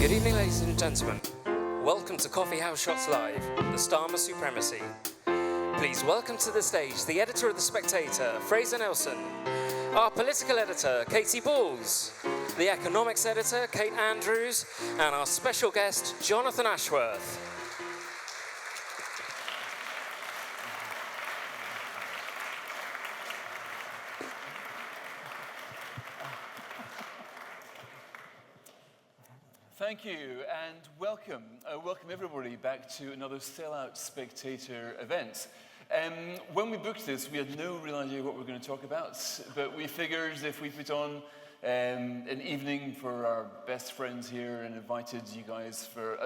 Good evening, ladies and gentlemen. Welcome to Coffee House Shots Live, the Starmer Supremacy. Please welcome to the stage the editor of The Spectator, Fraser Nelson, our political editor, Katy Balls, the economics editor, Kate Andrews, and our special guest, Jonathan Ashworth. Thank you, and welcome. Welcome everybody back to another sellout Spectator event. When we booked this, we had no real idea what we were going to talk about, but we figured if we put on an evening for our best friends here and invited you guys for...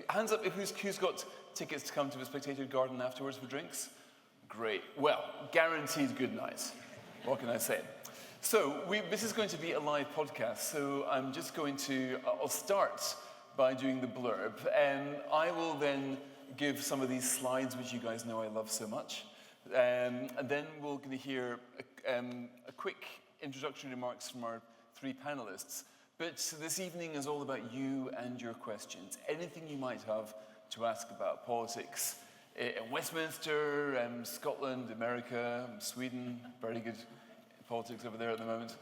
hands up who's got tickets to come to the Spectator Garden afterwards for drinks? Great. Well, guaranteed good night. What can I say? So, this is going to be a live podcast, so I'm just going to, I'll start by doing the blurb, and I will then give some of these slides, which you guys know I love so much, and then we're going to hear a quick introductory remarks from our three panelists. But this evening is all about you and your questions. Anything you might have to ask about politics in Westminster, Scotland, America, Sweden, very good politics over there at the moment.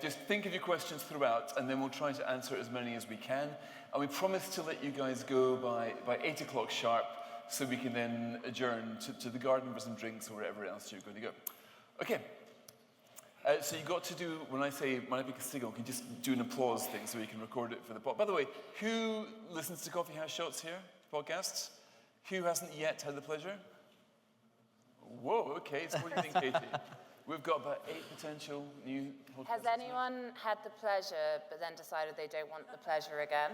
Just think of your questions throughout, and then we'll try to answer as many as we can. And we promise to let you guys go by 8 o'clock sharp, so we can then adjourn to the garden for some drinks or wherever else you're going to go. Okay. So you got to do, when I make a signal, can you just do an applause thing so we can record it for the pod. By the way, who listens to Coffee House Shots here, podcasts? Who hasn't yet had the pleasure? Whoa, okay, so what do you think, Katie? We've got about 8 potential new podcasts. Has anyone had the pleasure but then decided they don't want the pleasure again?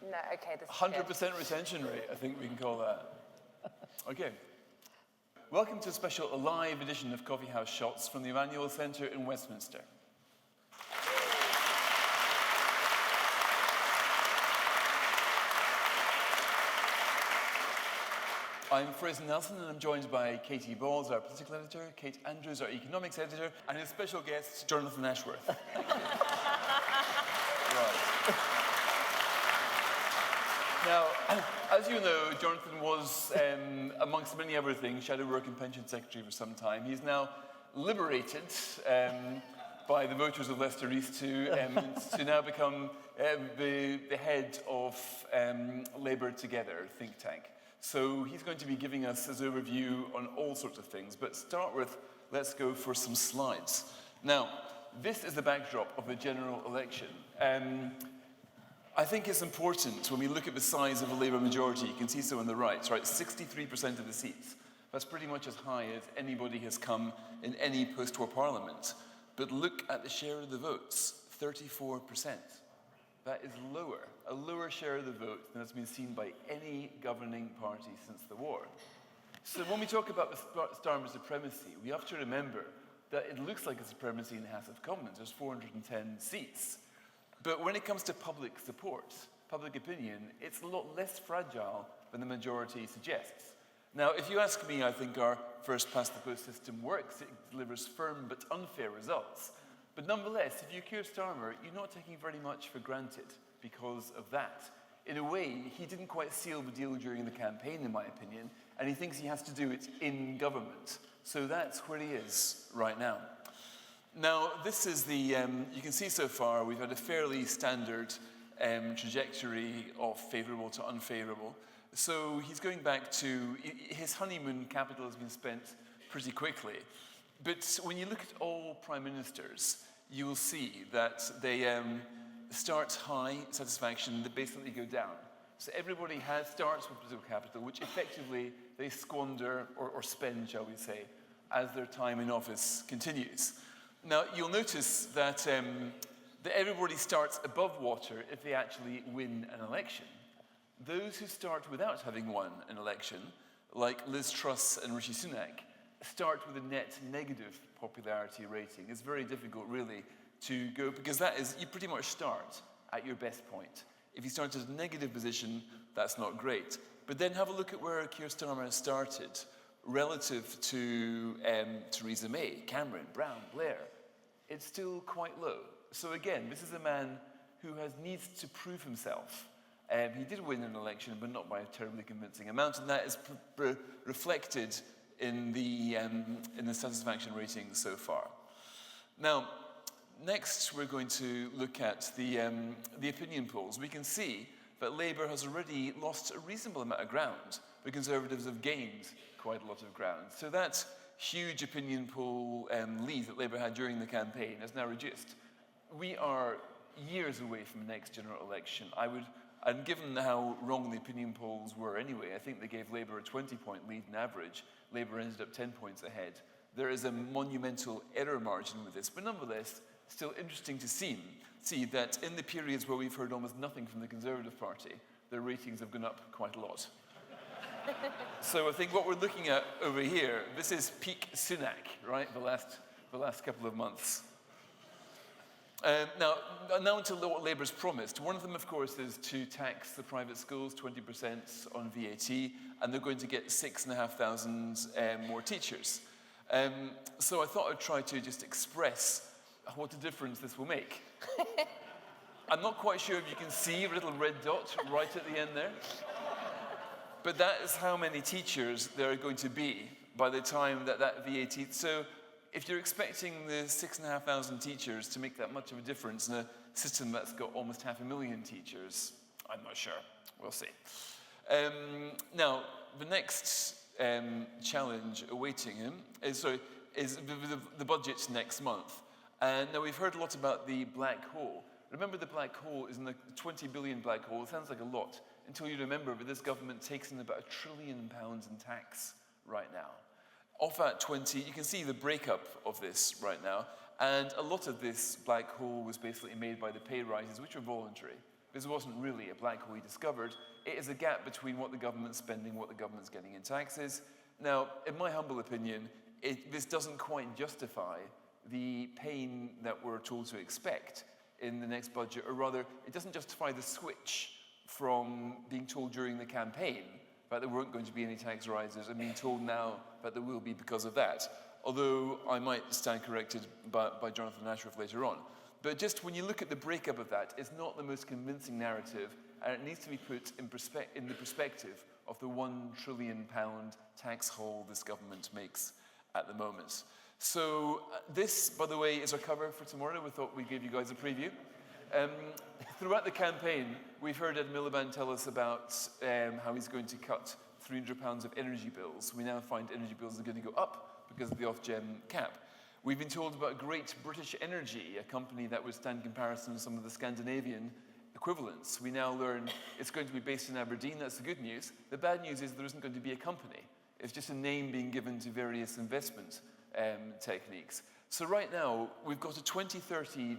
No, okay, this is 100% retention rate, I think we can call that. Okay. Welcome to a special live edition of Coffee House Shots from the Emmanuel Centre in Westminster. I'm Fraser Nelson, and I'm joined by Katy Balls, our political editor, Kate Andrews, our economics editor, and his special guest, Jonathan Ashworth. Right. Now, as you know, Jonathan was, amongst many other things, shadow work and pension secretary for some time. He's now liberated by the voters of Leicester East to now become the head of Labour Together think tank. So he's going to be giving us his overview on all sorts of things. But start with, let's go for some slides. Now, this is the backdrop of a general election. I think it's important when we look at the size of the Labour majority, you can see so on the right, 63% of the seats. That's pretty much as high as anybody has come in any post-war parliament. But look at the share of the votes, 34%. That is a lower share of the vote than has been seen by any governing party since the war. So when we talk about the Starmer supremacy, we have to remember that it looks like a supremacy in the House of Commons. There's 410 seats. But when it comes to public support, public opinion, it's a lot less fragile than the majority suggests. Now, if you ask me, I think our first-past-the-post system works. It delivers firm but unfair results. But nonetheless, if you Keir Starmer, you're not taking very much for granted because of that. In a way, he didn't quite seal the deal during the campaign, in my opinion, and he thinks he has to do it in government. So that's where he is right now. Now, this is the, you can see so far, we've had a fairly standard trajectory of favourable to unfavourable. So he's going back to, his honeymoon capital has been spent pretty quickly. But when you look at all prime ministers, you will see that they start high satisfaction, they basically go down. So everybody starts with political capital, which effectively they squander or spend, shall we say, as their time in office continues. Now, you'll notice that everybody starts above water if they actually win an election. Those who start without having won an election, like Liz Truss and Rishi Sunak, start with a net negative popularity rating. It's very difficult, really, to go, because that is, you pretty much start at your best point. If you start at a negative position, that's not great. But then have a look at where Keir Starmer has started relative to Theresa May, Cameron, Brown, Blair. it's still quite low. So again, this is a man who needs to prove himself. He did win an election, but not by a terribly convincing amount, and that is reflected in the satisfaction ratings so far. Now, next we're going to look at the opinion polls. We can see that Labour has already lost a reasonable amount of ground. The Conservatives have gained quite a lot of ground. So that huge opinion poll lead that Labour had during the campaign has now reduced. We are years away from the next general election. And given how wrong the opinion polls were anyway, I think they gave Labour a 20-point lead in average. Labour ended up 10 points ahead. There is a monumental error margin with this, but nonetheless, still interesting to see that in the periods where we've heard almost nothing from the Conservative Party, their ratings have gone up quite a lot. So I think what we're looking at over here, this is peak Sunak, right? The last couple of months. Now until what Labour's promised. One of them, of course, is to tax the private schools 20% on VAT, and they're going to get 6,500 more teachers. So I thought I'd try to just express what a difference this will make. I'm not quite sure if you can see a little red dot right at the end there. But that is how many teachers there are going to be by the time that VAT... So if you're expecting the 6,500 teachers to make that much of a difference in a system that's got almost 500,000 teachers, I'm not sure. We'll see. Now, the next challenge awaiting him is the budget next month. And now we've heard a lot about the black hole. Remember, the black hole is in the 20 billion black hole. It sounds like a lot until you remember that this government takes in about £1 trillion in tax right now. Of that 20, you can see the breakup of this right now. And a lot of this black hole was basically made by the pay rises, which were voluntary. This wasn't really a black hole he discovered. It is a gap between what the government's spending, what the government's getting in taxes. Now, in my humble opinion, this doesn't quite justify the pain that we're told to expect in the next budget, or rather, it doesn't justify the switch from being told during the campaign that there weren't going to be any tax rises and being told now that there will be because of that. Although I might stand corrected by Jonathan Ashworth later on. But just when you look at the breakup of that, it's not the most convincing narrative, and it needs to be put in the perspective of the £1 trillion tax hole this government makes at the moment. So this, by the way, is our cover for tomorrow. We thought we'd give you guys a preview. Throughout the campaign, we've heard Ed Miliband tell us about how he's going to cut £300 of energy bills. We now find energy bills are going to go up because of the Ofgem cap. We've been told about Great British Energy, a company that would stand in comparison to some of the Scandinavian equivalents. We now learn it's going to be based in Aberdeen. That's the good news. The bad news is there isn't going to be a company. It's just a name being given to various investment techniques. So right now, we've got a 2030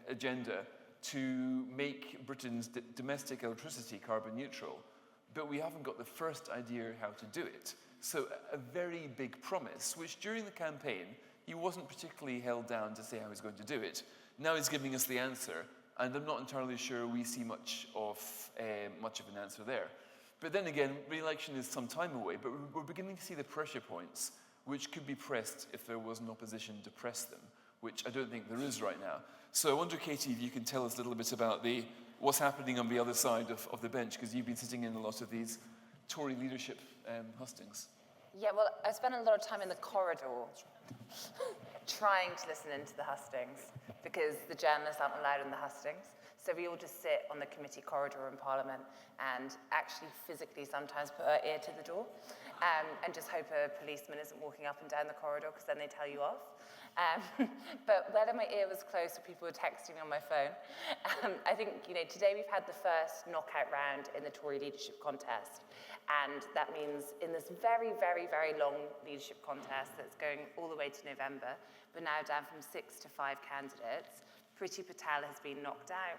agenda to make Britain's domestic electricity carbon neutral, but we haven't got the first idea how to do it. So a very big promise, which during the campaign, he wasn't particularly held down to say how he's going to do it. Now he's giving us the answer, and I'm not entirely sure we see much of an answer there. But then again, re-election is some time away, but we're beginning to see the pressure points which could be pressed if there was an opposition to press them, which I don't think there is right now. So I wonder, Katy, if you can tell us a little bit about what's happening on the other side of the bench, because you've been sitting in a lot of these Tory leadership hustings. Yeah, well, I spent a lot of time in the corridor trying to listen into the hustings, because the journalists aren't allowed in the hustings. So we all just sit on the committee corridor in Parliament and actually physically sometimes put our ear to the door and just hope a policeman isn't walking up and down the corridor, because then they tell you off. But whether my ear was closed or people were texting me on my phone, I think today we've had the first knockout round in the Tory leadership contest. And that means in this very, very, very long leadership contest that's going all the way to November, we're now down from 6 to 5 candidates. Priti Patel has been knocked out.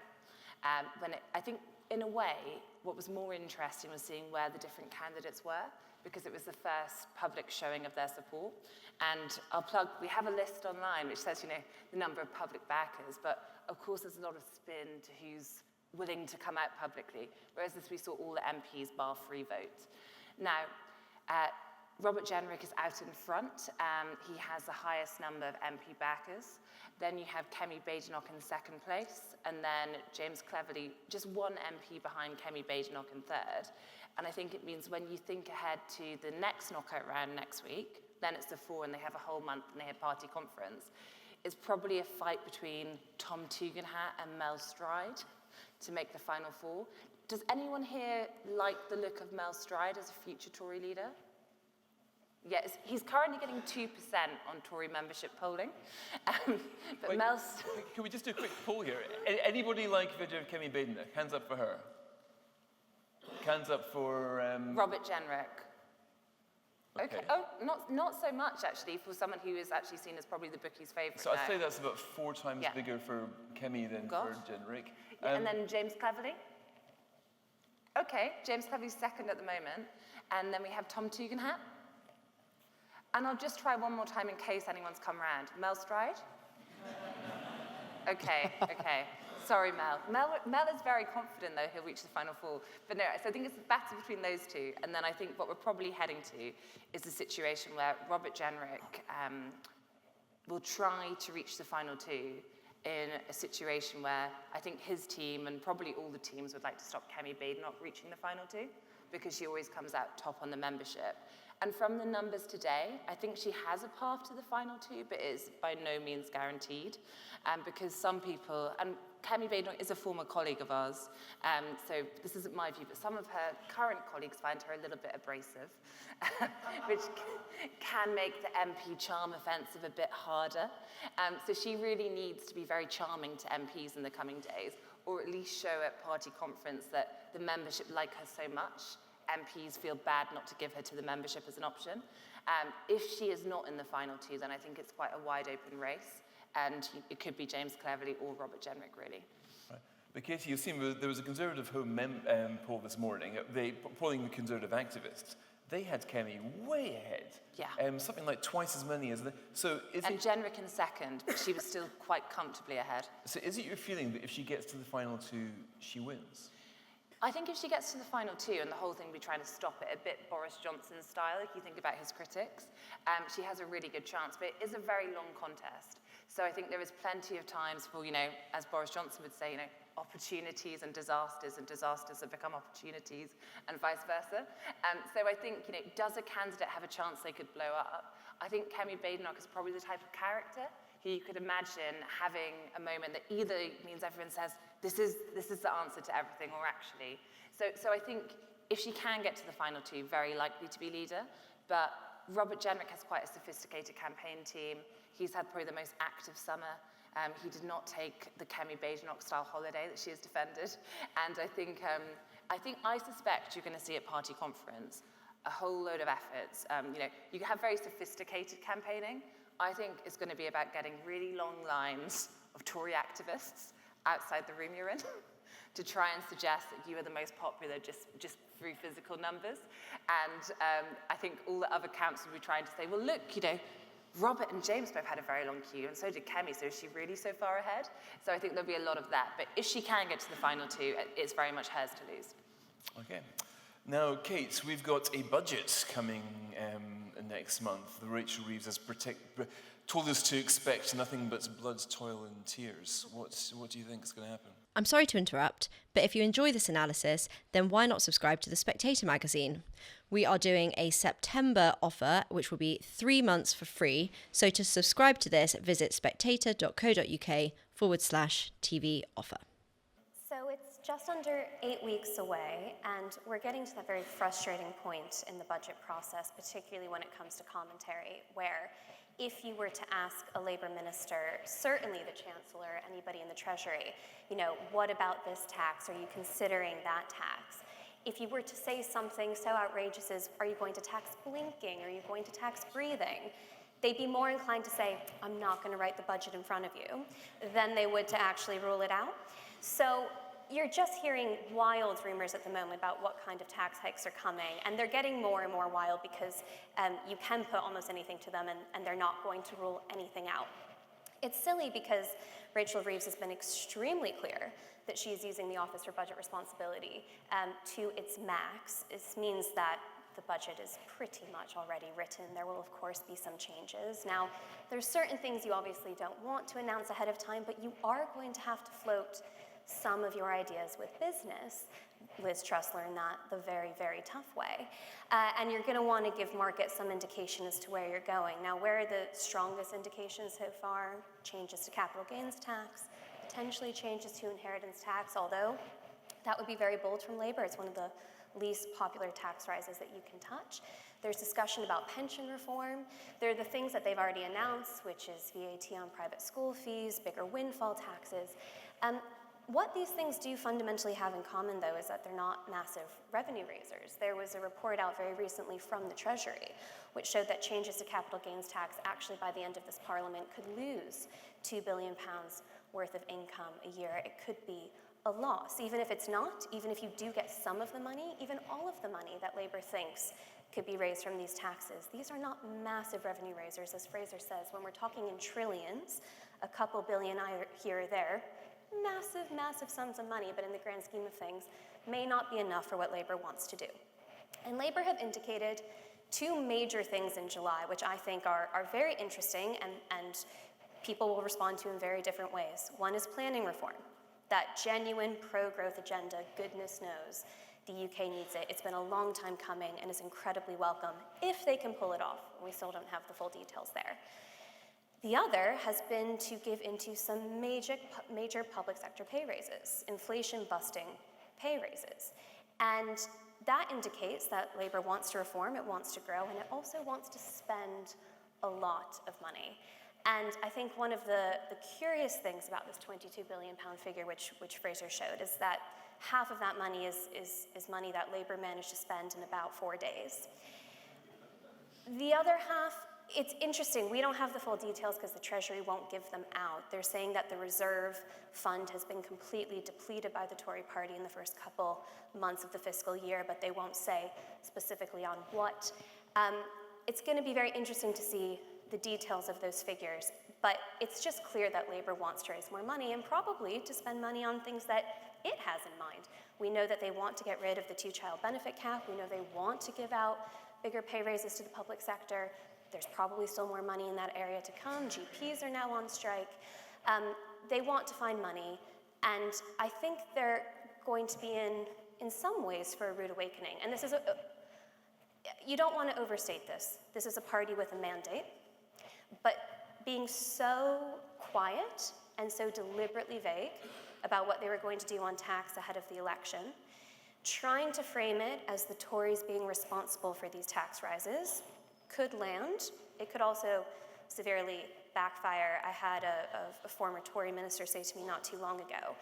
I think, in a way, what was more interesting was seeing where the different candidates were, because it was the first public showing of their support. And I'll plug, we have a list online which says, the number of public backers, but of course there's a lot of spin to who's willing to come out publicly, whereas this we saw all the MPs bar free votes. Now, Robert Jenrick is out in front. He has the highest number of MP backers. Then you have Kemi Badenoch in second place, and then James Cleverly, just one MP behind Kemi Badenoch in third. And I think it means when you think ahead to the next knockout round next week, then it's the four and they have a whole month and they have party conference, it's probably a fight between Tom Tugendhat and Mel Stride to make the final four. Does anyone here like the look of Mel Stride as a future Tory leader? Yes, he's currently getting 2% on Tory membership polling. But Wait, can we just do a quick poll here? Anybody like video of Kemi Badenoch? Hands up for her. Hands up for... Robert Jenrick. Okay. Oh, not so much, actually, for someone who is actually seen as probably the bookie's favourite. So I'd say that's about 4 times bigger for Kemi than for Jenrick. Yeah, and then James Cleverly. Okay, James Cleverly's second at the moment. And then we have Tom Tugendhat. And I'll just try one more time in case anyone's come round. Mel Stride? Okay. Sorry, Mel. Mel is very confident, though, he'll reach the final four. But no, so I think it's a battle between those two. And then I think what we're probably heading to is a situation where Robert Jenrick will try to reach the final two in a situation where I think his team and probably all the teams would like to stop Kemi Badenoch reaching the final two because she always comes out top on the membership. And from the numbers today, I think she has a path to the final two, but is by no means guaranteed. Because some people, and Kemi Badenoch is a former colleague of ours, so this isn't my view, but some of her current colleagues find her a little bit abrasive, which can make the MP charm offensive a bit harder. So she really needs to be very charming to MPs in the coming days, or at least show at party conference that the membership like her so much, MPs feel bad not to give her to the membership as an option. If she is not in the final two, then I think it's quite a wide open race, and it could be James Cleverly or Robert Jenrick, really. Right. But Katy, you've seen there was a Conservative Home poll this morning, polling the Conservative activists. They had Kemi way ahead. Yeah. Something like twice as many as And Jenrick in second, but she was still quite comfortably ahead. So is it your feeling that if she gets to the final two, she wins? I think if she gets to the final two and the whole thing will be trying to stop it, a bit Boris Johnson style, if you think about his critics, she has a really good chance, but it is a very long contest. So I think there is plenty of times for, as Boris Johnson would say, opportunities and disasters have become opportunities and vice versa. So I think, does a candidate have a chance they could blow up? I think Kemi Badenoch is probably the type of character who you could imagine having a moment that either means everyone says, this is the answer to everything, or actually. So I think if she can get to the final two, very likely to be leader. But Robert Jenrick has quite a sophisticated campaign team. He's had probably the most active summer. He did not take the Kemi Badenoch style holiday that she has defended. And I suspect you're going to see at party conference a whole load of efforts. You have very sophisticated campaigning. I think it's going to be about getting really long lines of Tory activists outside the room you're in to try and suggest that you are the most popular just through physical numbers. And I think all the other camps will be trying to say, well, look, Robert and James both had a very long queue, and so did Kemi, so is she really so far ahead? So I think there'll be a lot of that. But if she can get to the final two, it's very much hers to lose. Okay. Now, Kate, we've got a budget coming next month. Rachel Reeves has told us to expect nothing but blood, toil and tears. What do you think is going to happen? I'm sorry to interrupt, but if you enjoy this analysis, then why not subscribe to the Spectator magazine? We are doing a September offer, which will be 3 months for free. So to subscribe to this, visit spectator.co.uk/TV offer. So it's just under 8 weeks away, and we're getting to that very frustrating point in the budget process, particularly when it comes to commentary, where if you were to ask a Labour minister, certainly the Chancellor, anybody in the Treasury, what about this tax? Are you considering that tax? If you were to say something so outrageous as, are you going to tax blinking? Are you going to tax breathing? They'd be more inclined to say, I'm not going to write the budget in front of you, than they would to actually rule it out. So you're just hearing wild rumors at the moment about what kind of tax hikes are coming, and they're getting more and more wild because you can put almost anything to them and they're not going to rule anything out. It's silly because Rachel Reeves has been extremely clear that she is using the Office for Budget Responsibility to its max. This means that the budget is pretty much already written. There will, of course, be some changes. Now, there's certain things you obviously don't want to announce ahead of time, but you are going to have to float some of your ideas with business. Liz Truss learned that the very, very tough way. And you're going to want to give markets some indication as to where you're going. Now, where are the strongest indications so far? Changes to capital gains tax, potentially changes to inheritance tax, although that would be very bold from Labour. It's one of the least popular tax rises that you can touch. There's discussion about pension reform. There are the things that they've already announced, which is VAT on private school fees, bigger windfall taxes. What these things do fundamentally have in common, though, is that they're not massive revenue raisers. There was a report out very recently from the Treasury, which showed that changes to capital gains tax actually by the end of this Parliament could lose £2 billion worth of income a year. It could be a loss. Even if it's not, even if you do get some of the money, even all of the money that Labour thinks could be raised from these taxes, these are not massive revenue raisers, as Fraser says. When we're talking in trillions, a couple billion here or there, massive, massive sums of money, but in the grand scheme of things, may not be enough for what Labour wants to do. And Labour have indicated two major things in July, which I think are very interesting and people will respond to in very different ways. One is planning reform. That genuine pro-growth agenda, goodness knows, the UK needs it. It's been a long time coming and is incredibly welcome if they can pull it off. We still don't have the full details there. The other has been to give into some major public sector pay raises, inflation-busting pay raises. And that indicates that Labour wants to reform, it wants to grow, and it also wants to spend a lot of money. And I think one of the curious things about this £22 billion figure, which Fraser showed, is that half of that money is money that Labour managed to spend in about 4 days. The other half, it's interesting. We don't have the full details because the Treasury won't give them out. They're saying that the reserve fund has been completely depleted by the Tory party in the first couple months of the fiscal year, but they won't say specifically on what. It's going to be very interesting to see the details of those figures, but it's just clear that Labour wants to raise more money and probably to spend money on things that it has in mind. We know that they want to get rid of the two-child benefit cap. We know they want to give out bigger pay raises to the public sector. There's probably still more money in that area to come. GPs are now on strike. They want to find money, and I think they're going to be in some ways for a rude awakening. And this is you don't want to overstate this. This is a party with a mandate, but being so quiet and so deliberately vague about what they were going to do on tax ahead of the election, trying to frame it as the Tories being responsible for these tax rises, could land. It could also severely backfire. I had a former Tory minister say to me not too long ago,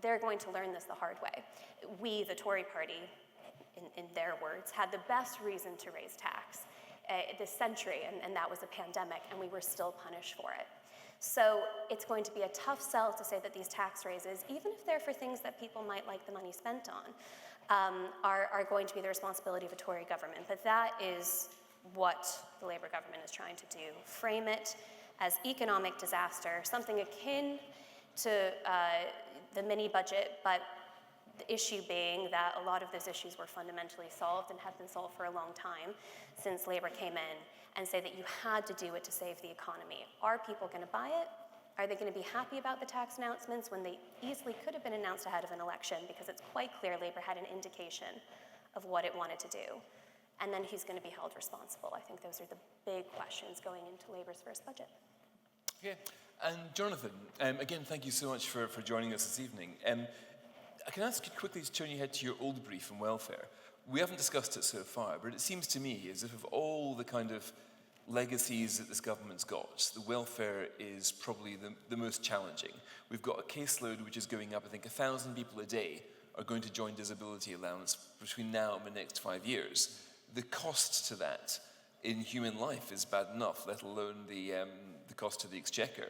they're going to learn this the hard way. We, the Tory party, in their words, had the best reason to raise tax this century, and that was a pandemic, and we were still punished for it. So it's going to be a tough sell to say that these tax raises, even if they're for things that people might like the money spent on, are going to be the responsibility of a Tory government. But that is what the Labour government is trying to do. Frame it as economic disaster, something akin to the mini budget, but the issue being that a lot of those issues were fundamentally solved and have been solved for a long time since Labour came in, and say that you had to do it to save the economy. Are people going to buy it? Are they going to be happy about the tax announcements when they easily could have been announced ahead of an election, because it's quite clear Labour had an indication of what it wanted to do? And then who's going to be held responsible? I think those are the big questions going into Labour's first budget. Okay, and Jonathan, again, thank you so much for joining us this evening. I can ask you quickly to turn your head to your old brief on welfare. We haven't discussed it so far, but it seems to me as if of all the kind of legacies that this government's got, the welfare is probably the most challenging. We've got a caseload which is going up. I think 1,000 people a day are going to join disability allowance between now and the next 5 years. The cost to that in human life is bad enough, let alone the cost to the exchequer.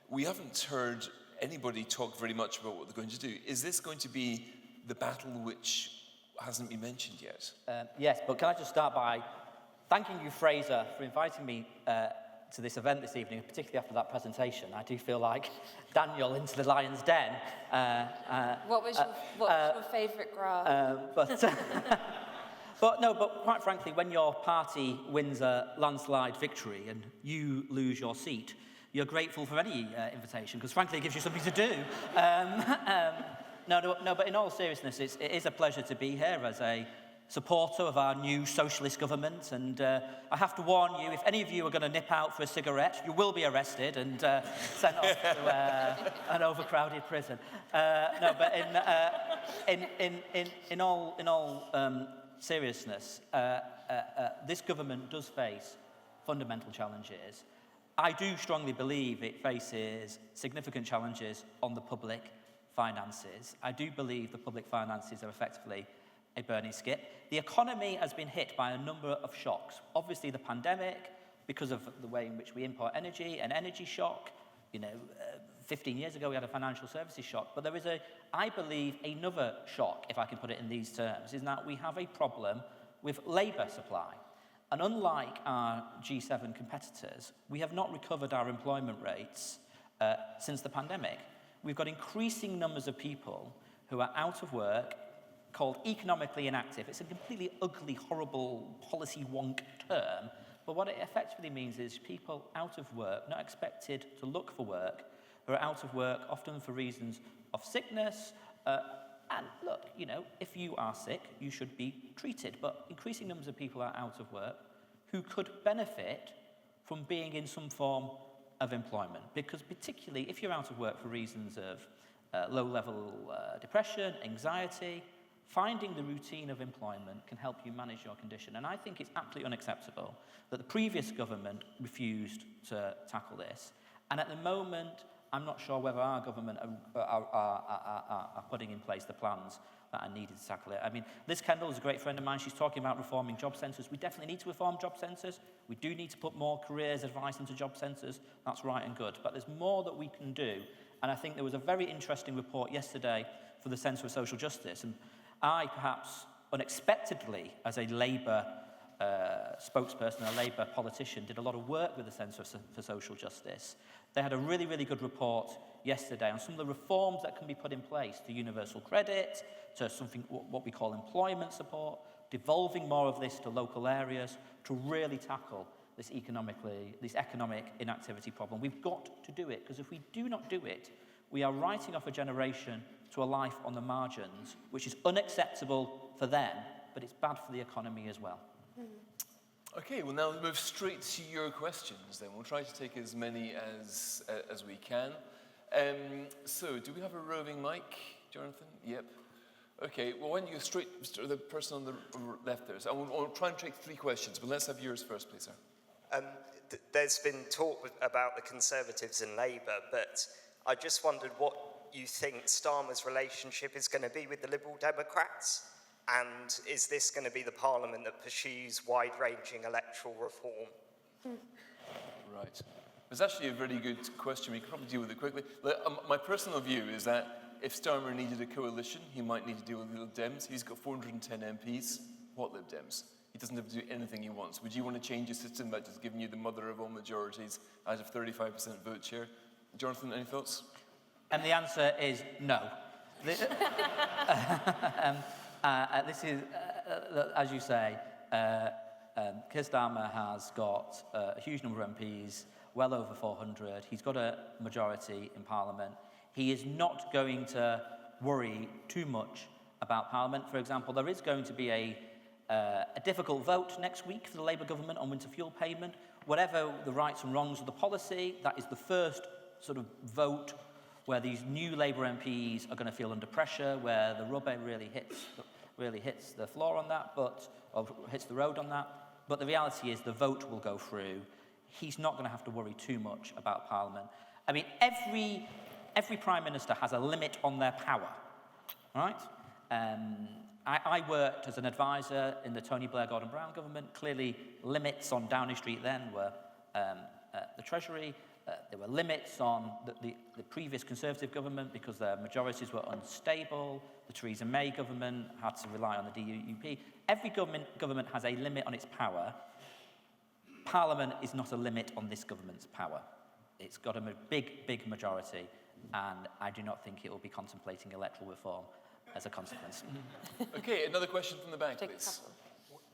We haven't heard anybody talk very much about what they're going to do. Is this going to be the battle which hasn't been mentioned yet? Yes, but can I just start by thanking you, Fraser, for inviting me to this event this evening, particularly after that presentation. I do feel like Daniel into the lion's den. What was your favourite graph? But quite frankly, when your party wins a landslide victory and you lose your seat, you're grateful for any invitation, because frankly, it gives you something to do. No, but in all seriousness, it is a pleasure to be here as a supporter of our new socialist government, and I have to warn you, if any of you are going to nip out for a cigarette, you will be arrested and sent off to an overcrowded prison. But in all seriousness, this government does face fundamental challenges. I do strongly believe it faces significant challenges on the public finances. I do believe the public finances are effectively a burning skip. The economy has been hit by a number of shocks. Obviously, the pandemic, because of the way in which we import energy, an energy shock. 15 years ago, we had a financial services shock. But there is, I believe, another shock, if I can put it in these terms, is that we have a problem with labour supply. And unlike our G7 competitors, we have not recovered our employment rates since the pandemic. We've got increasing numbers of people who are out of work, called economically inactive. It's a completely ugly, horrible, policy wonk term, but what it effectively means is people out of work, not expected to look for work, who are out of work often for reasons of sickness. And look, if you are sick, you should be treated, but increasing numbers of people are out of work who could benefit from being in some form of employment, because particularly if you're out of work for reasons of low-level depression, anxiety, finding the routine of employment can help you manage your condition. And I think it's absolutely unacceptable that the previous government refused to tackle this. And at the moment, I'm not sure whether our government are putting in place the plans that are needed to tackle it. I mean, Liz Kendall is a great friend of mine. She's talking about reforming job centres. We definitely need to reform job centres. We do need to put more careers advice into job centres. That's right and good. But there's more that we can do. And I think there was a very interesting report yesterday for the Centre for Social Justice. And I, perhaps unexpectedly, as a Labour spokesperson, a Labour politician, did a lot of work with the Centre for Social Justice. They had a really, really good report yesterday on some of the reforms that can be put in place to universal credit, to something what we call employment support, devolving more of this to local areas to really tackle this economic inactivity problem. We've got to do it, because if we do not do it, we are writing off a generation to a life on the margins, which is unacceptable for them, but it's bad for the economy as well. Okay, we'll now move straight to your questions then. We'll try to take as many as we can. So, do we have a roving mic, Jonathan? Yep. Okay, well, why don't you go straight to the person on the left there? So I'll try and take 3 questions, but let's have yours first, please, sir. There's been talk about the Conservatives and Labour, but I just wondered what you think Starmer's relationship is going to be with the Liberal Democrats, and is this going to be the Parliament that pursues wide-ranging electoral reform? Right. It's actually a very good question. We can probably deal with it quickly. My personal view is that if Starmer needed a coalition, he might need to deal with the Lib Dems. He's got 410 MPs. What Lib Dems? He doesn't have to do anything he wants. Would you want to change a system that has given you the mother of all majorities out of 35% vote share? Jonathan, any thoughts? And the answer is no. This is, as you say, Keir Starmer has got a huge number of MPs, well over 400. He's got a majority in Parliament. He is not going to worry too much about Parliament. For example, there is going to be a difficult vote next week for the Labour government on winter fuel payment. Whatever the rights and wrongs of the policy, that is the first sort of vote where these new Labour MPs are going to feel under pressure, where the rubber really hits the floor on that, or hits the road on that. But the reality is the vote will go through. He's not going to have to worry too much about Parliament. I mean, every Prime Minister has a limit on their power, right? I worked as an advisor in the Tony Blair Gordon Brown government. Clearly, limits on Downing Street then were the Treasury. There were limits on the previous Conservative government because their majorities were unstable. The Theresa May government had to rely on the DUP. Every government has a limit on its power. Parliament is not a limit on this government's power. It's got a big majority, and I do not think it will be contemplating electoral reform as a consequence. Okay, another question from the back, please.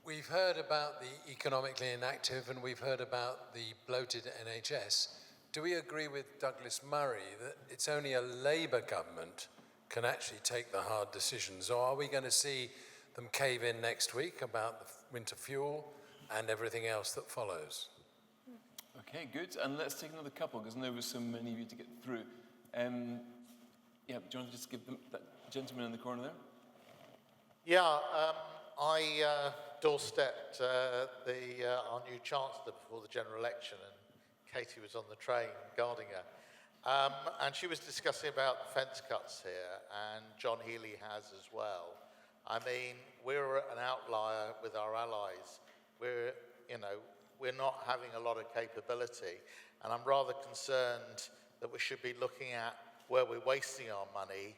We've heard about the economically inactive and we've heard about the bloated NHS. Do we agree with Douglas Murray that it's only a Labour government can actually take the hard decisions, or are we going to see them cave in next week about the winter fuel and everything else that follows? Okay, good. And let's take another couple, because I know there's so many of you to get through. Yeah, do you want to just give them, that gentleman in the corner there? Yeah, I doorstepped our new Chancellor before the general election, and Katy was on the train guarding her. And she was discussing about the fence cuts here, and John Healey has as well. I mean, we're an outlier with our allies. We're not having a lot of capability, and I'm rather concerned that we should be looking at where we're wasting our money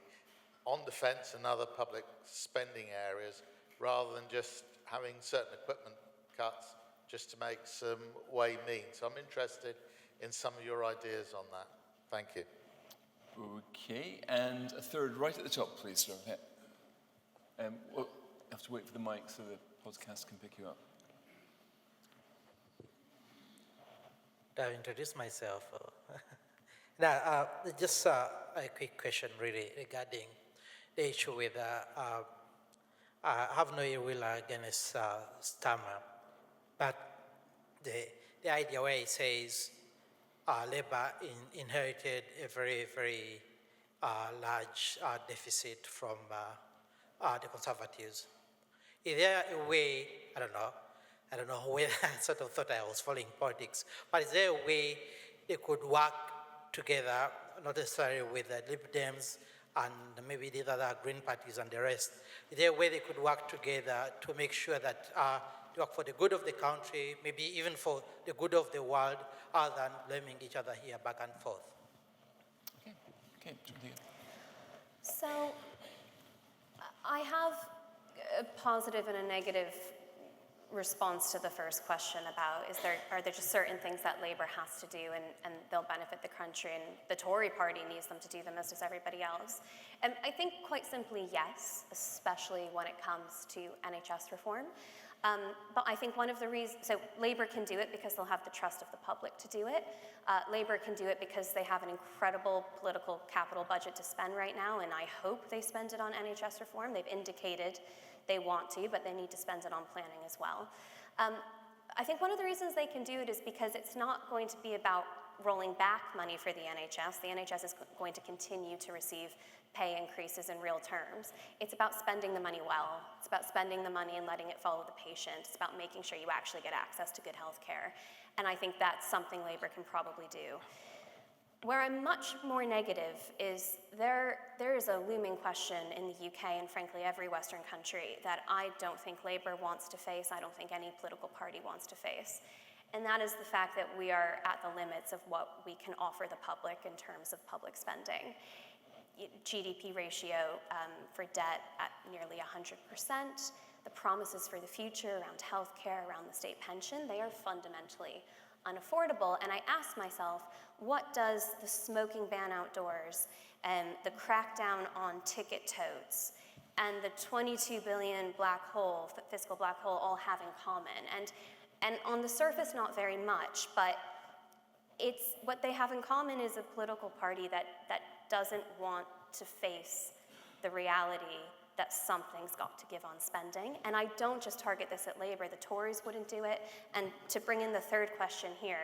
on defence and other public spending areas, rather than just having certain equipment cuts just to make some way mean. So I'm interested in some of your ideas on that. Thank you. Okay, and a third right at the top, please, sir. Well, you have to wait for the mic so the podcast can pick you up. I'll introduce myself. Now, just a quick question, really, regarding the issue with I have no ill will against Starmer, but the idea where it says Labour inherited a very, very large deficit from the Conservatives. Is there a way, I don't know whether I sort of thought I was following politics, but is there a way they could work together, not necessarily with the Lib Dems and maybe the other Green parties and the rest? Is there a way they could work together to make sure that they work for the good of the country, maybe even for the good of the world, other than blaming each other here back and forth? Okay. So I have a positive and a negative response to the first question about are there just certain things that Labour has to do and they'll benefit the country, and the Tory party needs them to do them as does everybody else. And I think quite simply yes, especially when it comes to NHS reform. But I think one of the reasons, so Labour can do it because they'll have the trust of the public to do it. Labour can do it because they have an incredible political capital budget to spend right now, and I hope they spend it on NHS reform. They've indicated they want to, but they need to spend it on planning as well. I think one of the reasons they can do it is because it's not going to be about rolling back money for the NHS. The NHS is going to continue to receive pay increases in real terms. It's about spending the money well. It's about spending the money and letting it follow the patient. It's about making sure you actually get access to good health care. And I think that's something Labour can probably do. Where I'm much more negative is there is a looming question in the UK and frankly every Western country that I don't think Labour wants to face, I don't think any political party wants to face. And that is the fact that we are at the limits of what we can offer the public in terms of public spending. GDP ratio for debt at nearly 100%. The promises for the future around healthcare, around the state pension, they are fundamentally unaffordable. And I ask myself, what does the smoking ban outdoors and the crackdown on ticket totes and the 22 billion black hole, fiscal black hole, all have in common? And on the surface, not very much, but it's what they have in common is a political party that doesn't want to face the reality that something's got to give on spending. And I don't just target this at Labour, the Tories wouldn't do it. And to bring in the third question here,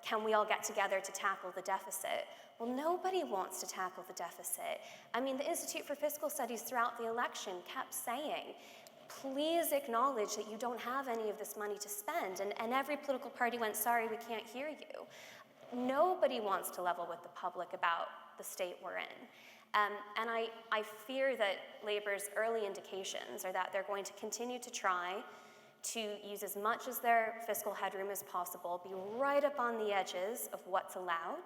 can we all get together to tackle the deficit? Well, nobody wants to tackle the deficit. I mean, the Institute for Fiscal Studies throughout the election kept saying, please acknowledge that you don't have any of this money to spend. And every political party went, sorry, we can't hear you. Nobody wants to level with the public about the state we're in. And I fear that Labour's early indications are that they're going to continue to try to use as much as their fiscal headroom as possible, be right up on the edges of what's allowed.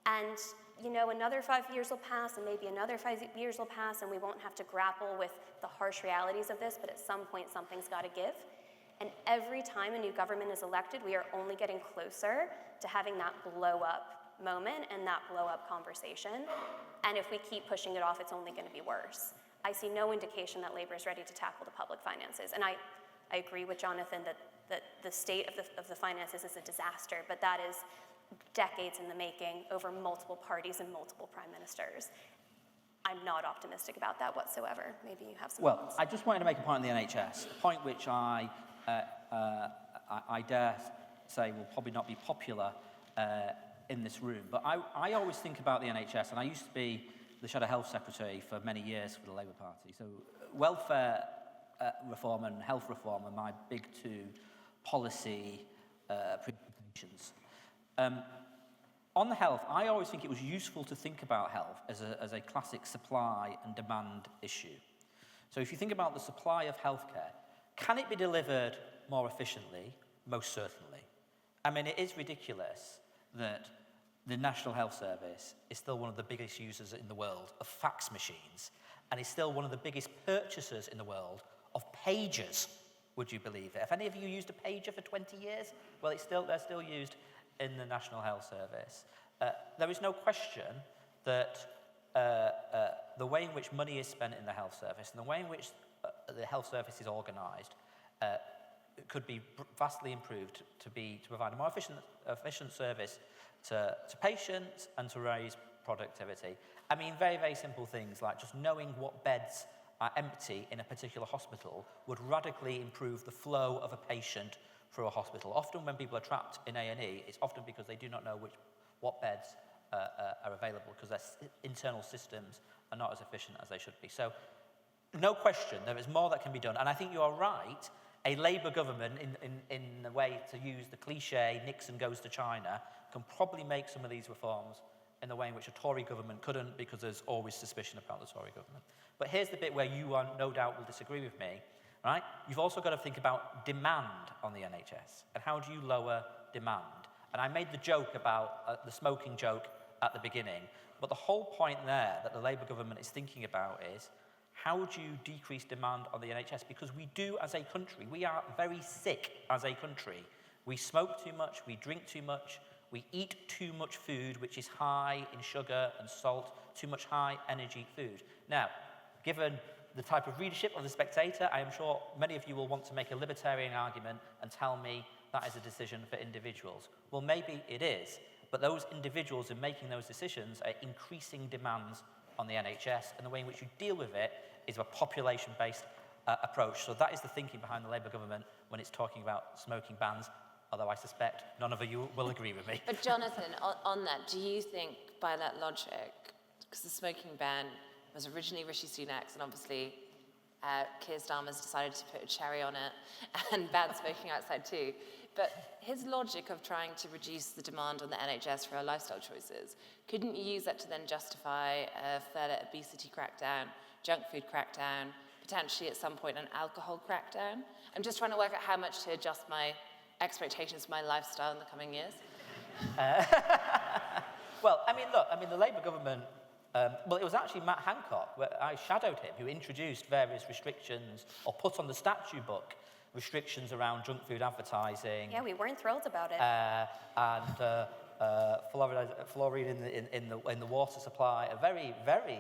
And, another 5 years will pass, and maybe another 5 years will pass, and we won't have to grapple with the harsh realities of this, but at some point, something's got to give. And every time a new government is elected, we are only getting closer to having that blow-up moment and that blow-up conversation. And if we keep pushing it off, it's only going to be worse. I see no indication that Labour is ready to tackle the public finances. And I agree with Jonathan that the state of the finances is a disaster, but that is decades in the making over multiple parties and multiple prime ministers. I'm not optimistic about that whatsoever. Maybe you have some thoughts. I just wanted to make a point on the NHS, a point which I dare say will probably not be popular in this room. But I always think about the NHS, and I used to be the Shadow Health Secretary for many years for the Labour Party. So welfare reform and health reform are my big two policy preoccupations. On the health, I always think it was useful to think about health as a classic supply and demand issue. So if you think about the supply of healthcare, can it be delivered more efficiently? Most certainly. I mean, it is ridiculous that the National Health Service is still one of the biggest users in the world of fax machines, and is still one of the biggest purchasers in the world of pagers. Would you believe it? Have any of you used a pager for 20 years? Well, they're still used in the National Health Service. There is no question that the way in which money is spent in the health service and the way in which the health service is organised could be vastly improved to provide a more efficient service to patients and to raise productivity. I mean, very, very simple things like just knowing what beds are empty in a particular hospital would radically improve the flow of a patient through a hospital. Often when people are trapped in A&E, it's often because they do not know what beds are available, because their internal systems are not as efficient as they should be. So, no question, there is more that can be done. And I think you are right, a Labour government, in the way to use the cliche, Nixon goes to China, can probably make some of these reforms in the way in which a Tory government couldn't, because there's always suspicion about the Tory government. But here's the bit where you no doubt will disagree with me, right? You've also got to think about demand on the NHS, and how do you lower demand? And I made the joke about the smoking joke at the beginning, but the whole point there that the Labour government is thinking about is, how do you decrease demand on the NHS? Because we do, as a country, we are very sick as a country. We smoke too much, we drink too much, we eat too much food, which is high in sugar and salt, too much high energy food. Now, given the type of readership of The Spectator, I am sure many of you will want to make a libertarian argument and tell me that is a decision for individuals. Well, maybe it is, but those individuals in making those decisions are increasing demands on the NHS, and the way in which you deal with it is a population-based approach. So that is the thinking behind the Labour government when it's talking about smoking bans, although I suspect none of you will agree with me. But Jonathan, on that, do you think by that logic, because the smoking ban was originally Rishi Sunak's, and obviously Keir Starmer's decided to put a cherry on it and ban smoking outside too, but his logic of trying to reduce the demand on the NHS for our lifestyle choices, couldn't you use that to then justify a further obesity crackdown, junk food crackdown, potentially at some point an alcohol crackdown? I'm just trying to work out how much to adjust my expectations for my lifestyle in the coming years. Well, I mean, look, the Labour government, well, it was actually Matt Hancock, where I shadowed him, who introduced various restrictions, or put on the statute book, restrictions around junk food advertising. Yeah, we weren't thrilled about it. And fluoride in the water supply, a very, very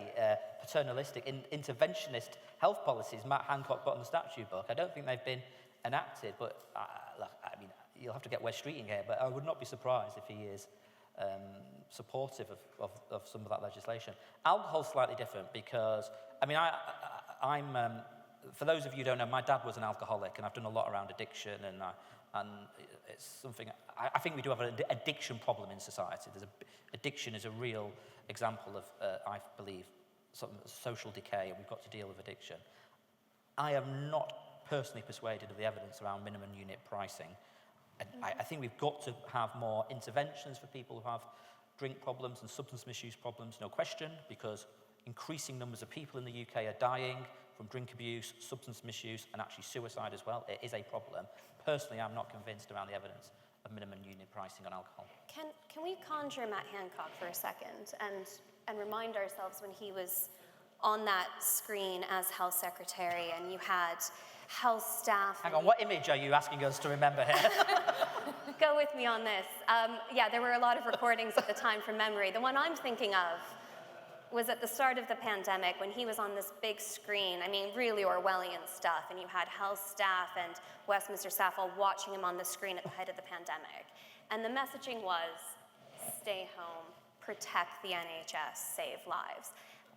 paternalistic, interventionist health policies Matt Hancock put on the statute book. I don't think they've been enacted, but look, I mean, you'll have to get Wes Streeting here, but I would not be surprised if he is supportive of some of that legislation. Alcohol's slightly different because, I mean, I'm for those of you who don't know, my dad was an alcoholic, and I've done a lot around addiction, and it's something, I think we do have an addiction problem in society. Addiction is a real example of, I believe, some social decay, and we've got to deal with addiction. I am not personally persuaded of the evidence around minimum unit pricing. I think we've got to have more interventions for people who have drink problems and substance misuse problems, no question, because increasing numbers of people in the UK are dying from drink abuse, substance misuse, and actually suicide as well. It is a problem. Personally, I'm not convinced around the evidence of minimum unit pricing on alcohol. Can we conjure Matt Hancock for a second and remind ourselves when he was on that screen as health secretary and you had health staff... Hang on, what image are you asking us to remember here? Go with me on this. Yeah, there were a lot of recordings at the time from memory. The one I'm thinking of was at the start of the pandemic when he was on this big screen, I mean, really Orwellian stuff, and you had health staff and Westminster staff all watching him on the screen at the height of the pandemic. And the messaging was, stay home, protect the NHS, save lives.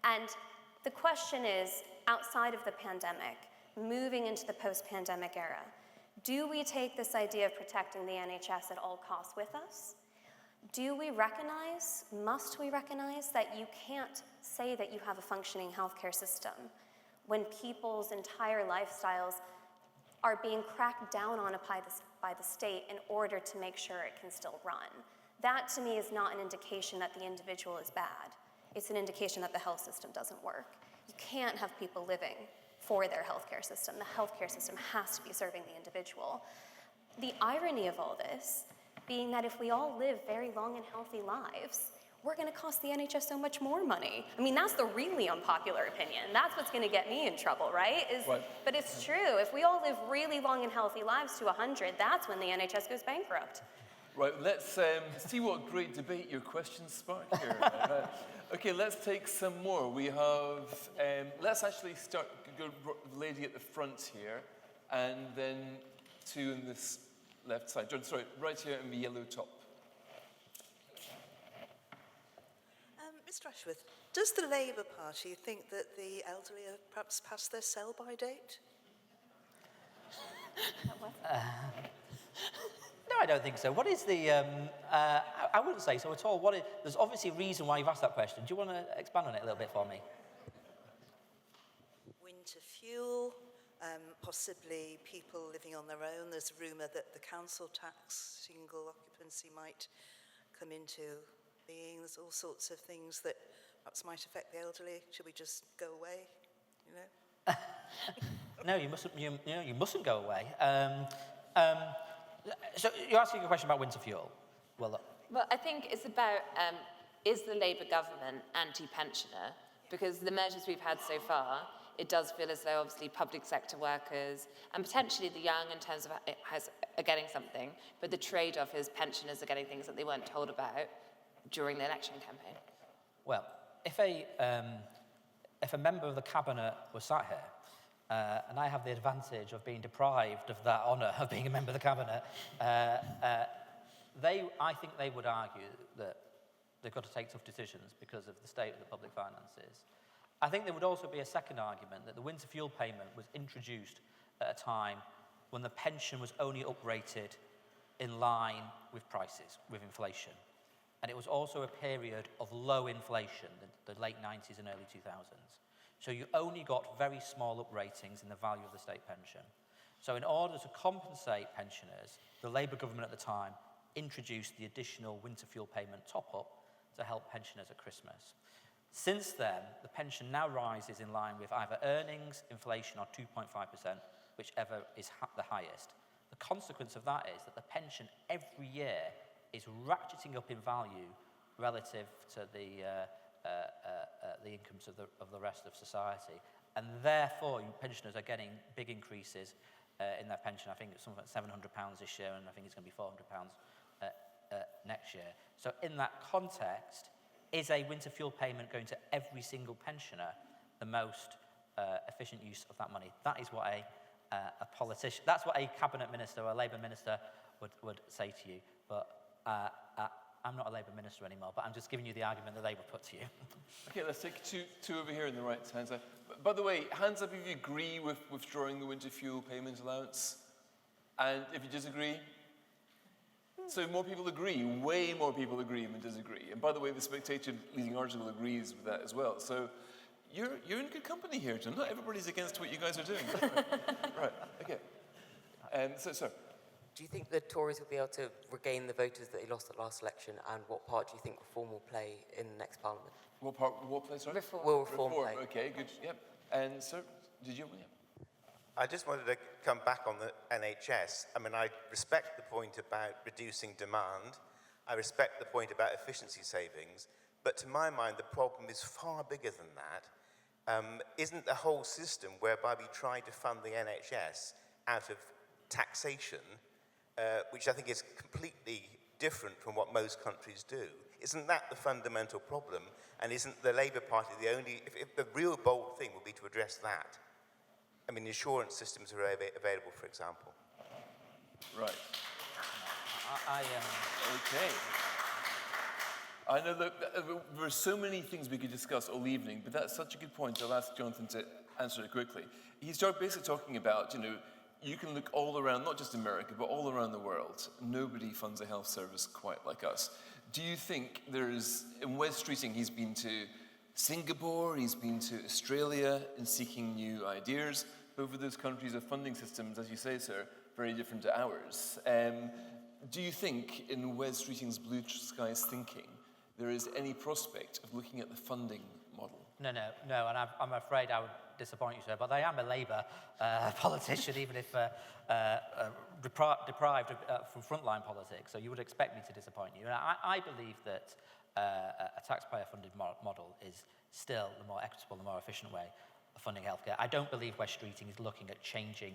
And the question is, outside of the pandemic, moving into the post-pandemic era, do we take this idea of protecting the NHS at all costs with us? Do we recognize, must we recognize, that you can't say that you have a functioning healthcare system when people's entire lifestyles are being cracked down on by the state in order to make sure it can still run? That, to me, is not an indication that the individual is bad. It's an indication that the health system doesn't work. You can't have people living for their healthcare system. The healthcare system has to be serving the individual. The irony of all this being that if we all live very long and healthy lives, we're going to cost the NHS so much more money. I mean, that's the really unpopular opinion. That's what's going to get me in trouble, right? But it's true. If we all live really long and healthy lives to 100, that's when the NHS goes bankrupt. Right, let's see what great debate your questions spark here. Okay, let's take some more. We have, let's actually start, go the lady at the front here, and then two in this left side. John, sorry, right here in the yellow top. Mr. Ashworth, does the Labour Party think that the elderly have perhaps passed their sell-by date? No, I don't think so. What is the... I wouldn't say so at all. There's obviously a reason why you've asked that question. Do you want to expand on it a little bit for me? Winter fuel, possibly people living on their own. There's a rumour that the council tax, single occupancy, might come into being. There's all sorts of things that perhaps might affect the elderly. Should we just go away, you know? No, you mustn't go away. So you're asking a question about winter fuel? Well, I think it's about, is the Labour government anti-pensioner? Because the measures we've had so far, it does feel as though obviously public sector workers and potentially the young in terms of are getting something, but the trade-off is pensioners are getting things that they weren't told about during the election campaign. Well, if a member of the cabinet was sat here, and I have the advantage of being deprived of that honour of being a member of the cabinet, I think they would argue that they've got to take tough decisions because of the state of the public finances. I think there would also be a second argument that the winter fuel payment was introduced at a time when the pension was only uprated in line with prices, with inflation. And it was also a period of low inflation, the late 90s and early 2000s. So you only got very small upratings in the value of the state pension. So in order to compensate pensioners, the Labour government at the time introduced the additional winter fuel payment top-up to help pensioners at Christmas. Since then, the pension now rises in line with either earnings, inflation, or 2.5%, whichever is the highest. The consequence of that is that the pension every year is ratcheting up in value relative to the incomes of the rest of society. And therefore, pensioners are getting big increases in their pension. I think it's something like £700 this year, and I think it's going to be £400 next year. So in that context, is a winter fuel payment going to every single pensioner the most efficient use of that money? That is what a politician, that's what a cabinet minister or a Labour minister would say to you. But I'm not a Labour minister anymore, but I'm just giving you the argument that they would put to you. Okay, let's take two over here in the right hand side. By the way, hands up if you agree with withdrawing the winter fuel payment allowance, and if you disagree. So more people agree, way more people agree than disagree. And by the way, the Spectator leading article agrees with that as well. So you're in good company here, John. Not everybody's against what you guys are doing. Right, okay. So. Do you think the Tories will be able to regain the voters that they lost at last election, and what part do you think reform will play in the next parliament? What part will play, sorry? Reform. Will reform play? Okay, good, yep. And sir, did you? Yeah. I just wanted to come back on the NHS. I mean, I respect the point about reducing demand. I respect the point about efficiency savings. But to my mind, the problem is far bigger than that. Isn't the whole system whereby we try to fund the NHS out of taxation, which I think is completely different from what most countries do, Isn't that the fundamental problem? And isn't the Labour Party the only, if the real bold thing would be to address that? I mean, insurance systems are available, for example. Right. Okay. I know that there are so many things we could discuss all evening, but that's such a good point. I'll ask Jonathan to answer it quickly. He's basically talking about, you can look all around, not just America, but all around the world. Nobody funds a health service quite like us. Do you think in Wes Streeting, he's been to Singapore, he's been to Australia in seeking new ideas. Both of those countries have funding systems, as you say, sir, very different to ours. Do you think in Wes Streeting's Blue Skies thinking, there is any prospect of looking at the funding model? No, and I'm afraid I would disappoint you, sir, but I am a Labour politician, even if deprived from frontline politics, so you would expect me to disappoint you. And I believe that a taxpayer-funded model is still the more equitable, the more efficient way of funding healthcare. I don't believe Wes Streeting is looking at changing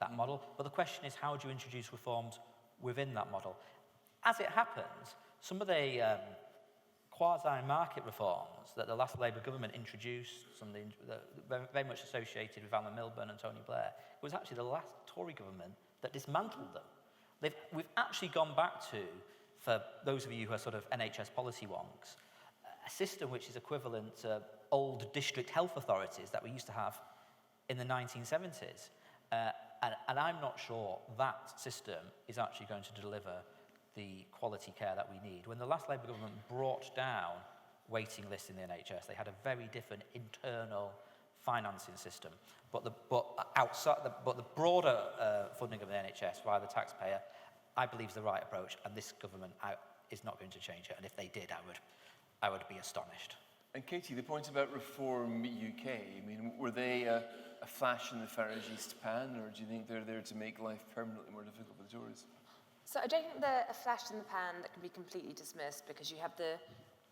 that model, but the question is, how do you introduce reforms within that model? As it happens, some of the quasi-market reforms that the last Labour government introduced, very much associated with Alan Milburn and Tony Blair, it was actually the last Tory government that dismantled them. We've actually gone back to, for those of you who are sort of NHS policy wonks, a system which is equivalent to old district health authorities that we used to have in the 1970s. And I'm not sure that system is actually going to deliver the quality care that we need. When the last Labour government brought down waiting lists in the NHS, they had a very different internal financing system. But the broader funding of the NHS via the taxpayer, I believe, is the right approach, and this government is not going to change it. And if they did, I would be astonished. And Katy, the point about Reform UK, I mean, were they a flash in the Farage's pan, or do you think they're there to make life permanently more difficult for the Tories? So I don't think they're a flash in the pan that can be completely dismissed, because you have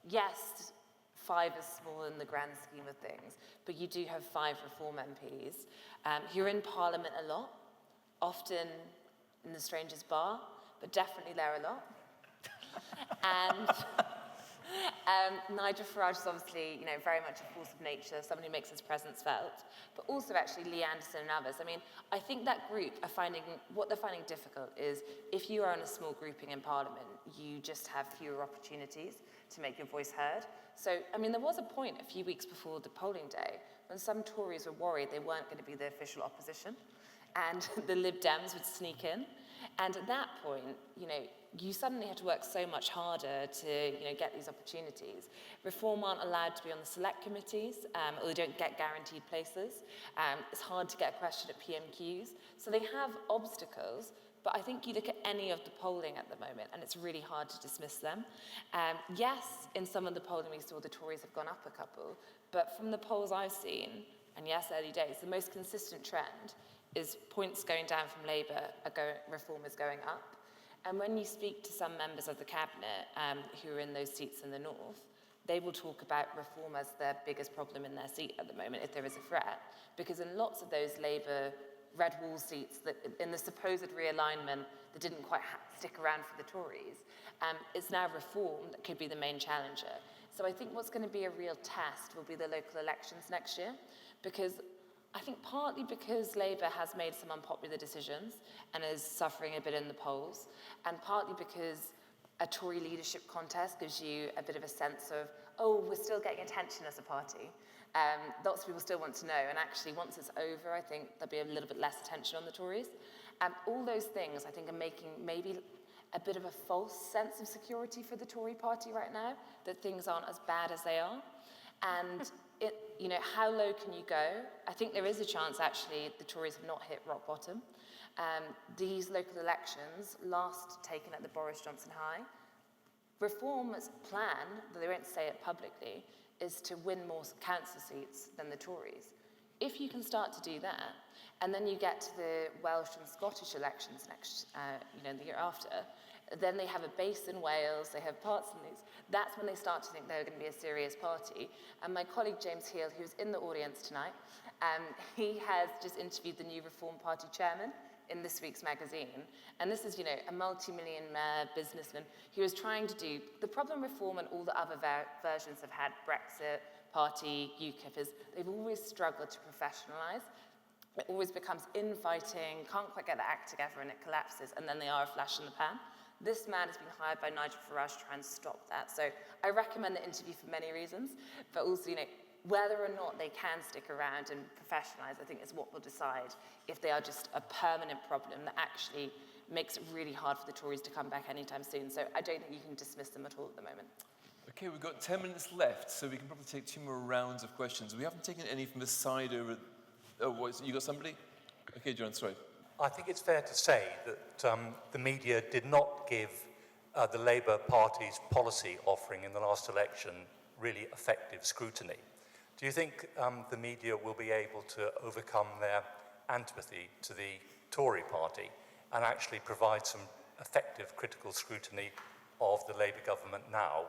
yes, 5 is small in the grand scheme of things, but you do have 5 Reform MPs who are in Parliament a lot, often in the Strangers' Bar, but definitely there a lot. And Nigel Farage is obviously, very much a force of nature, somebody who makes his presence felt, but also actually Lee Anderson and others. I mean, I think that group what they're finding difficult is if you are in a small grouping in Parliament, you just have fewer opportunities to make your voice heard. So, I mean, there was a point a few weeks before the polling day when some Tories were worried they weren't going to be the official opposition and the Lib Dems would sneak in. And at that point, you suddenly have to work so much harder to, get these opportunities. Reform aren't allowed to be on the select committees, or they don't get guaranteed places. It's hard to get a question at PMQs. So they have obstacles, but I think you look at any of the polling at the moment, and it's really hard to dismiss them. Yes, in some of the polling we saw the Tories have gone up a couple, but from the polls I've seen, and yes, early days, the most consistent trend is points going down from Labour, Reform is going up. And when you speak to some members of the Cabinet who are in those seats in the north, they will talk about Reform as their biggest problem in their seat at the moment, if there is a threat. Because in lots of those Labour red wall seats, that in the supposed realignment that didn't quite stick around for the Tories, it's now Reform that could be the main challenger. So I think what's going to be a real test will be the local elections next year, because I think partly because Labour has made some unpopular decisions and is suffering a bit in the polls, and partly because a Tory leadership contest gives you a bit of a sense of, we're still getting attention as a party. Lots of people still want to know, and actually once it's over, I think there'll be a little bit less attention on the Tories. All those things, I think, are making maybe a bit of a false sense of security for the Tory party right now, that things aren't as bad as they are. And how low can you go? I think there is a chance, actually, the Tories have not hit rock bottom. These local elections, last taken at the Boris Johnson High, Reform's plan, though they won't say it publicly, is to win more council seats than the Tories. If you can start to do that, and then you get to the Welsh and Scottish elections next, the year after, then they have a base in Wales, they have parts in these. That's when they start to think they're going to be a serious party. And my colleague James Heal, who's in the audience tonight, he has just interviewed the new Reform Party chairman, in this week's magazine. And this is, a multi-million businessman who is trying to do the problem reform and all the other versions have had, Brexit, Party, UKIP, is they've always struggled to professionalise. It always becomes infighting, can't quite get the act together and it collapses, and then they are a flash in the pan. This man has been hired by Nigel Farage to try and stop that. So I recommend the interview for many reasons, but also, whether or not they can stick around and professionalise, I think is what will decide if they are just a permanent problem that actually makes it really hard for the Tories to come back anytime soon. So I don't think you can dismiss them at all at the moment. Okay, we've got 10 minutes left, so we can probably take 2 more rounds of questions. We haven't taken any from this side over... Oh, you got somebody? Okay, John, sorry. I think it's fair to say that the media did not give the Labour Party's policy offering in the last election really effective scrutiny. Do you think the media will be able to overcome their antipathy to the Tory party and actually provide some effective critical scrutiny of the Labour government now?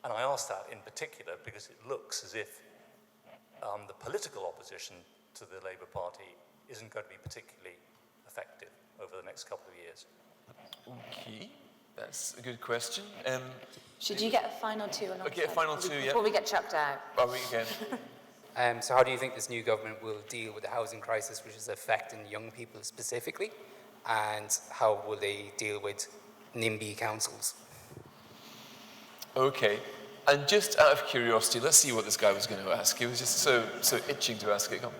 And I ask that in particular because it looks as if the political opposition to the Labour Party isn't going to be particularly effective over the next couple of years. Okay, that's a good question. Should you get a final 2 or not? Okay, a final 2, yeah. Before we get chucked out. Oh, we can. So how do you think this new government will deal with the housing crisis, which is affecting young people specifically? And how will they deal with NIMBY councils? Okay. And just out of curiosity, let's see what this guy was going to ask. He was just so itching to ask it. Come.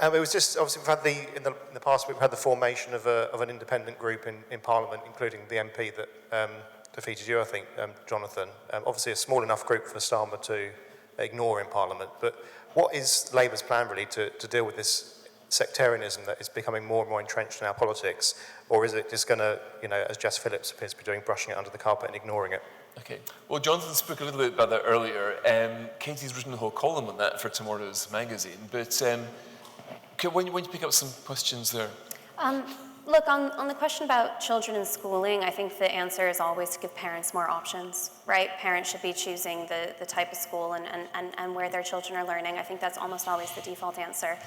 It was just, obviously, we've had in the past we've had the formation of an independent group in Parliament, including the MP that defeated you, I think, Jonathan. Obviously, a small enough group for Starmer to ignore in Parliament. But what is Labour's plan, really, to deal with this sectarianism that is becoming more and more entrenched in our politics? Or is it just going to, as Jess Phillips appears to be doing, brushing it under the carpet and ignoring it? Okay. Well, Jonathan spoke a little bit about that earlier. Katie's written a whole column on that for tomorrow's magazine. But when you pick up some questions there? Look, on the question about children and schooling, I think the answer is always to give parents more options, right? Parents should be choosing the type of school and where their children are learning. I think that's almost always the default answer.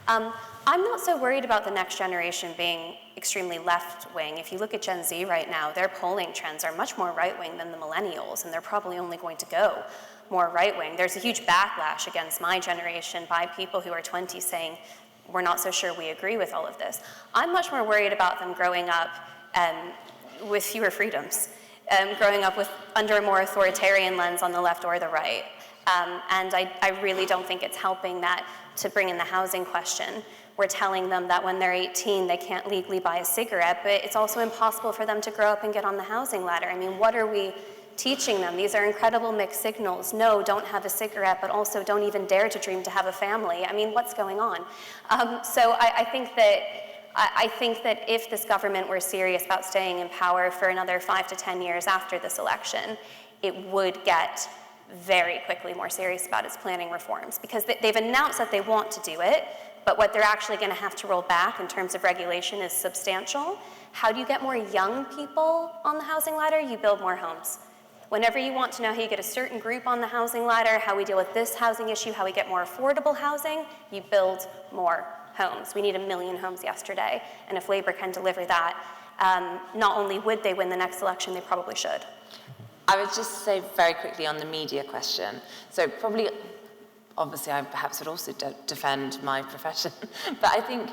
I'm not so worried about the next generation being extremely left-wing. If you look at Gen Z right now, their polling trends are much more right-wing than the millennials, and they're probably only going to go more right-wing. There's a huge backlash against my generation by people who are 20 saying, we're not so sure we agree with all of this. I'm much more worried about them growing up with fewer freedoms, growing up under a more authoritarian lens on the left or the right. And I really don't think it's helping that to bring in the housing question. We're telling them that when they're 18, they can't legally buy a cigarette, but it's also impossible for them to grow up and get on the housing ladder. I mean, what are we teaching them? These are incredible mixed signals. No, don't have a cigarette, but also don't even dare to dream to have a family. I mean, what's going on? So I think that if this government were serious about staying in power for another 5 to 10 years after this election, it would get very quickly more serious about its planning reforms, because they've announced that they want to do it, but what they're actually going to have to roll back in terms of regulation is substantial. How do you get more young people on the housing ladder? You build more homes. Whenever you want to know how you get a certain group on the housing ladder, how we deal with this housing issue, how we get more affordable housing, you build more homes. We need 1 million homes yesterday, and if Labour can deliver that, not only would they win the next election, they probably should. I would just say very quickly on the media question. So probably, obviously, I perhaps would also defend my profession, but I think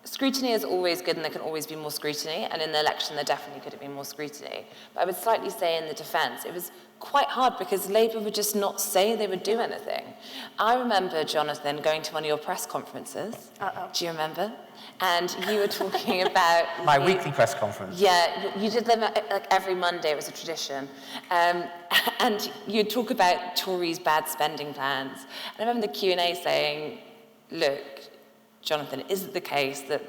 scrutiny is always good and there can always be more scrutiny, and in the election there definitely could have been more scrutiny. But I would slightly say in the defence, it was quite hard because Labour would just not say they would do anything. I remember, Jonathan, going to one of your press conferences. Do you remember? And you were talking about... My weekly press conference. Yeah, you did them like every Monday, it was a tradition. And you'd talk about Tories' bad spending plans. And I remember the Q&A saying, look, Jonathan, is it the case that,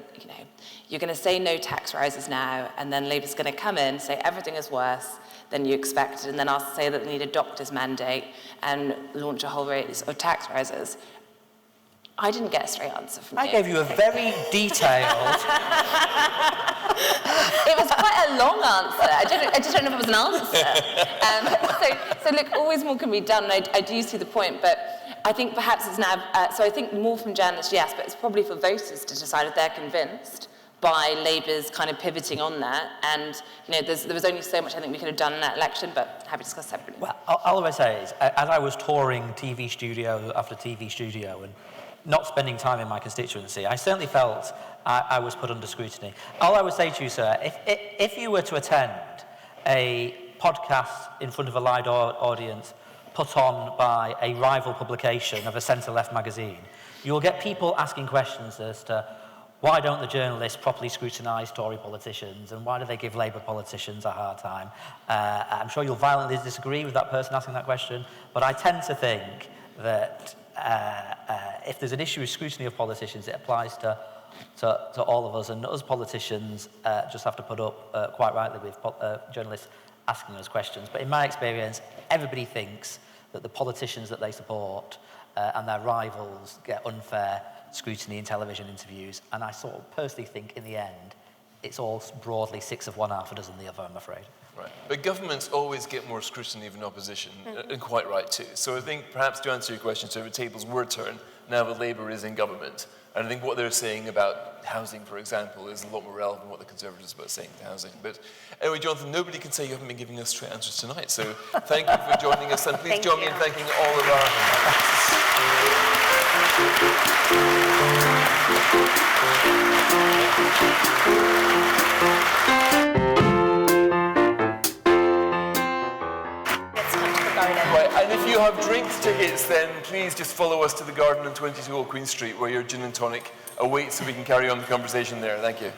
you're going to say no tax rises now, and then Labour's going to come in, say everything is worse than you expected, and then I'll say that they need a doctor's mandate and launch a whole race of tax rises? I didn't get a straight answer from you. I gave you a very detailed... It was quite a long answer. I just don't know if it was an answer. So look, always more can be done, and I do see the point, but I think perhaps it's now, so I think more from journalists, yes, but it's probably for voters to decide if they're convinced by Labour's kind of pivoting on that. And, you know, there was only so much I think we could have done in that election, but happy to discuss separately. Well, all I say is, as I was touring TV studio after TV studio and not spending time in my constituency, I certainly felt I was put under scrutiny. All I would say to you, sir, if you were to attend a podcast in front of a live audience put on by a rival publication of a centre-left magazine, you'll get people asking questions as to why don't the journalists properly scrutinise Tory politicians and why do they give Labour politicians a hard time? I'm sure you'll violently disagree with that person asking that question, but I tend to think that if there's an issue with scrutiny of politicians, it applies to all of us, and us politicians just have to put up, quite rightly, with journalists asking us questions. But in my experience, everybody thinks that the politicians that they support and their rivals get unfair scrutiny in television interviews, and I sort of personally think in the end it's all broadly 6 of one, half a dozen the other, I'm afraid. Right. But governments always get more scrutiny than opposition, and quite right too. So I think perhaps to answer your question, so if the tables were turned, now that Labour is in government, and I think what they're saying about housing, for example, is a lot more relevant than what the Conservatives are about saying to housing. But anyway, Jonathan, nobody can say you haven't been giving us straight answers tonight. So thank you for joining us, and please join me in thanking all of our Right, and if you have drinks tickets, then please just follow us to the garden on 22 Old Queen Street, where your gin and tonic awaits, so we can carry on the conversation there. Thank you.